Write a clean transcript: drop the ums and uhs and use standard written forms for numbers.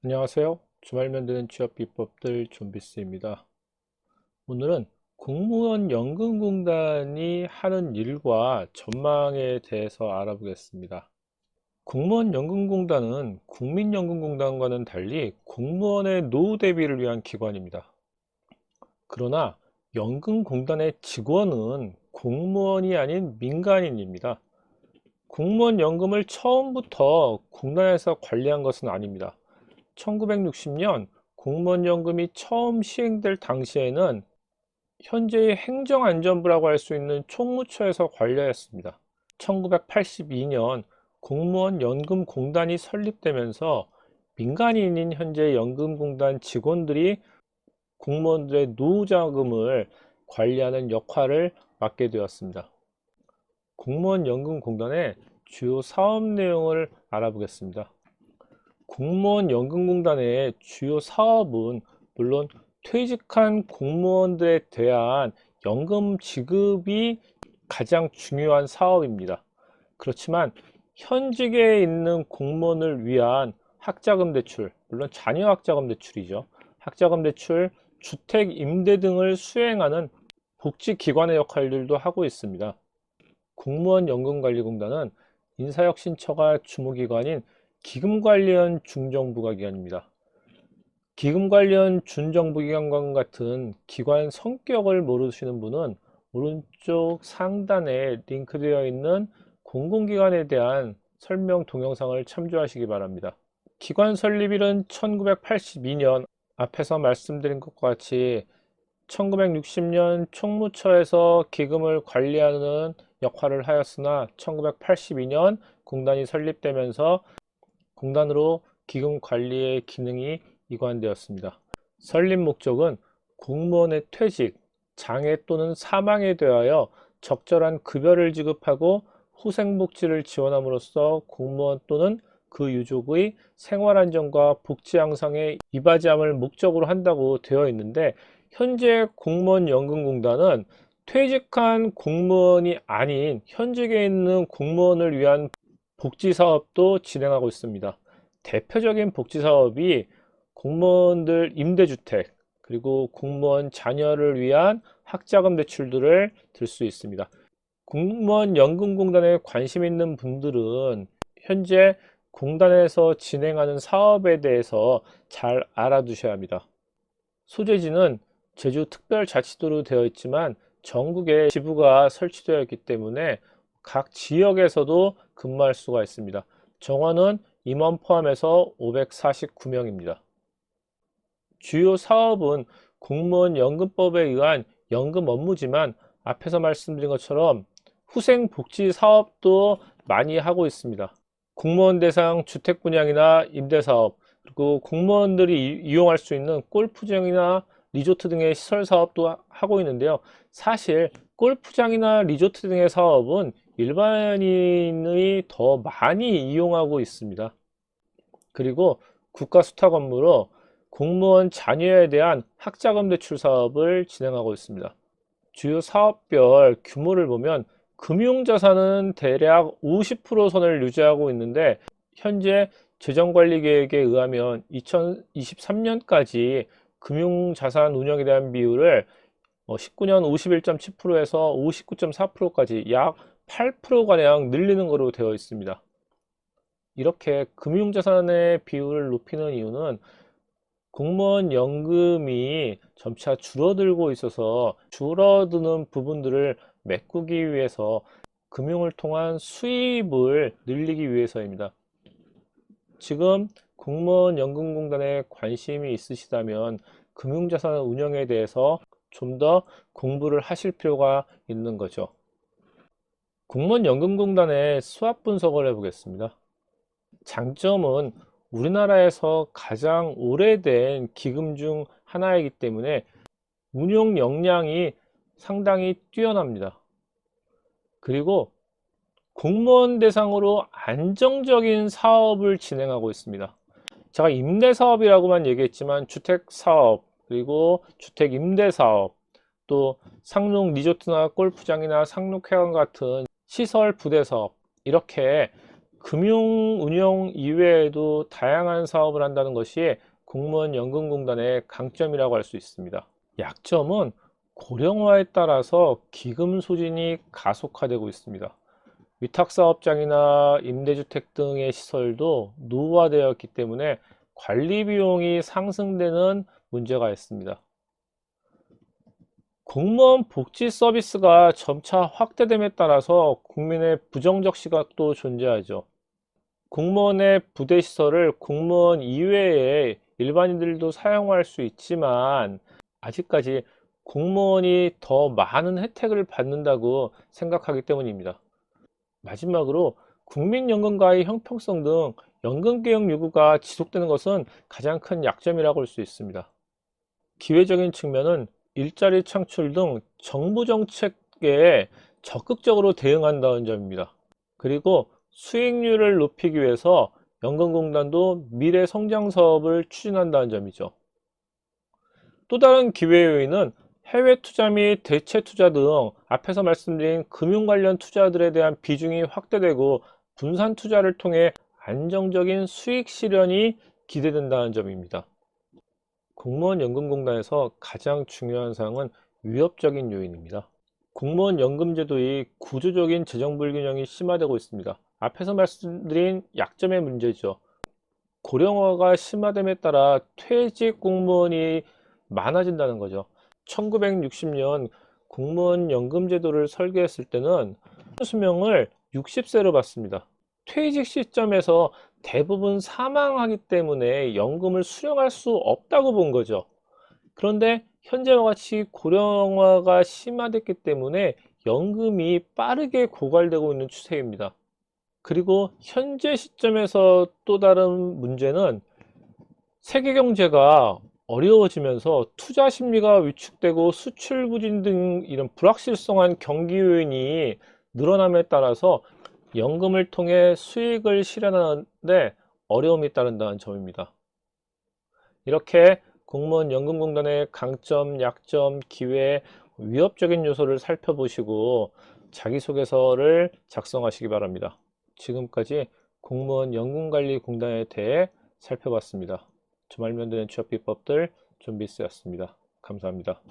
안녕하세요. 주말 만드는 취업 비법들 존비스입니다. 오늘은 공무원 연금공단이 하는 일과 전망에 대해서 알아보겠습니다. 공무원 연금공단은 국민연금공단과는 달리 공무원의 노후 대비를 위한 기관입니다. 그러나 연금공단의 직원은 공무원이 아닌 민간인입니다. 공무원 연금을 처음부터 공단에서 관리한 것은 아닙니다. 1960년 공무원연금이 처음 시행될 당시에는 현재의 행정안전부라고 할 수 있는 총무처에서 관리하였습니다. 1982년 공무원연금공단이 설립되면서 민간인인 현재 연금공단 직원들이 공무원들의 노후자금을 관리하는 역할을 맡게 되었습니다. 공무원연금공단의 주요 사업 내용을 알아보겠습니다. 공무원 연금공단의 주요 사업은 물론 퇴직한 공무원들에 대한 연금 지급이 가장 중요한 사업입니다. 그렇지만 현직에 있는 공무원을 위한 학자금 대출, 물론 자녀 학자금 대출이죠. 학자금 대출, 주택 임대 등을 수행하는 복지기관의 역할들도 하고 있습니다. 공무원 연금관리공단은 인사혁신처가 주무기관인 기금관리원 중정부가기관입니다. 기금관리원 준정부기관과 같은 기관 성격을 모르시는 분은 오른쪽 상단에 링크되어 있는 공공기관에 대한 설명 동영상을 참조하시기 바랍니다. 기관 설립일은 1982년, 앞에서 말씀드린 것과 같이 1960년 총무처에서 기금을 관리하는 역할을 하였으나 1982년 공단이 설립되면서 공단으로 기금 관리의 기능이 이관되었습니다. 설립 목적은 공무원의 퇴직, 장애 또는 사망에 대하여 적절한 급여를 지급하고 후생복지를 지원함으로써 공무원 또는 그 유족의 생활안정과 복지 향상에 이바지함을 목적으로 한다고 되어 있는데, 현재 공무원연금공단은 퇴직한 공무원이 아닌 현직에 있는 공무원을 위한 복지 사업도 진행하고 있습니다. 대표적인 복지 사업이 공무원들 임대주택, 그리고 공무원 자녀를 위한 학자금 대출들을 들 수 있습니다. 공무원 연금공단에 관심 있는 분들은 현재 공단에서 진행하는 사업에 대해서 잘 알아두셔야 합니다. 소재지는 제주특별자치도로 되어 있지만 전국에 지부가 설치되어 있기 때문에 각 지역에서도 근무할 수가 있습니다. 정원은 임원 포함해서 549명입니다. 주요 사업은 공무원 연금법에 의한 연금 업무지만 앞에서 말씀드린 것처럼 후생복지 사업도 많이 하고 있습니다. 공무원 대상 주택 분양이나 임대 사업, 그리고 공무원들이 이용할 수 있는 골프장이나 리조트 등의 시설 사업도 하고 있는데요. 사실 골프장이나 리조트 등의 사업은 일반인이 더 많이 이용하고 있습니다. 그리고 국가 수탁 업무로 공무원 자녀에 대한 학자금 대출 사업을 진행하고 있습니다. 주요 사업별 규모를 보면 금융자산은 대략 50% 선을 유지하고 있는데, 현재 재정관리계획에 의하면 2023년까지 금융자산 운영에 대한 비율을 19년 51.7%에서 59.4%까지 약 8%가량 늘리는 것으로 되어 있습니다. 이렇게 금융자산의 비율을 높이는 이유는 공무원 연금이 점차 줄어들고 있어서 줄어드는 부분들을 메꾸기 위해서 금융을 통한 수입을 늘리기 위해서입니다. 지금 공무원 연금공단에 관심이 있으시다면 금융자산 운영에 대해서 좀 더 공부를 하실 필요가 있는 거죠. 공무원 연금공단의 수합 분석을 해보겠습니다. 장점은 우리나라에서 가장 오래된 기금 중 하나이기 때문에 운용 역량이 상당히 뛰어납니다. 그리고 공무원 대상으로 안정적인 사업을 진행하고 있습니다. 제가 임대사업이라고만 얘기했지만 주택사업, 그리고 주택 임대사업, 또 상록 리조트나 골프장이나 상록회관 같은 시설 부대 사업, 이렇게 금융 운영 이외에도 다양한 사업을 한다는 것이 공무원 연금공단의 강점이라고 할 수 있습니다. 약점은 고령화에 따라서 기금 소진이 가속화되고 있습니다. 위탁사업장이나 임대주택 등의 시설도 노후화되었기 때문에 관리 비용이 상승되는 문제가 있습니다. 공무원 복지 서비스가 점차 확대됨에 따라서 국민의 부정적 시각도 존재하죠. 공무원의 부대 시설을 공무원 이외에 일반인들도 사용할 수 있지만 아직까지 공무원이 더 많은 혜택을 받는다고 생각하기 때문입니다. 마지막으로 국민연금과의 형평성 등 연금개혁 요구가 지속되는 것은 가장 큰 약점이라고 할 수 있습니다. 기회적인 측면은 일자리 창출 등 정부 정책에 적극적으로 대응한다는 점입니다. 그리고 수익률을 높이기 위해서 연금공단도 미래 성장 사업을 추진한다는 점이죠. 또 다른 기회 요인은 해외 투자 및 대체 투자 등 앞에서 말씀드린 금융 관련 투자들에 대한 비중이 확대되고 분산 투자를 통해 안정적인 수익 실현이 기대된다는 점입니다. 공무원 연금공단에서 가장 중요한 사항은 위협적인 요인입니다. 공무원 연금제도의 구조적인 재정 불균형이 심화되고 있습니다. 앞에서 말씀드린 약점의 문제죠. 고령화가 심화됨에 따라 퇴직 공무원이 많아진다는 거죠. 1960년 공무원 연금제도를 설계했을 때는 수명을 60세로 봤습니다. 퇴직 시점에서 대부분 사망하기 때문에 연금을 수령할 수 없다고 본 거죠. 그런데 현재와 같이 고령화가 심화됐기 때문에 연금이 빠르게 고갈되고 있는 추세입니다. 그리고 현재 시점에서 또 다른 문제는 세계 경제가 어려워지면서 투자 심리가 위축되고 수출 부진 등 이런 불확실성한 경기 요인이 늘어남에 따라서 연금을 통해 수익을 실현하는데 어려움이 따른다는 점입니다. 이렇게 공무원 연금공단의 강점, 약점, 기회, 위협적인 요소를 살펴보시고 자기소개서를 작성하시기 바랍니다. 지금까지 공무원 연금관리공단에 대해 살펴봤습니다. 주말 면도는 취업 비법들 존비스였습니다. 감사합니다.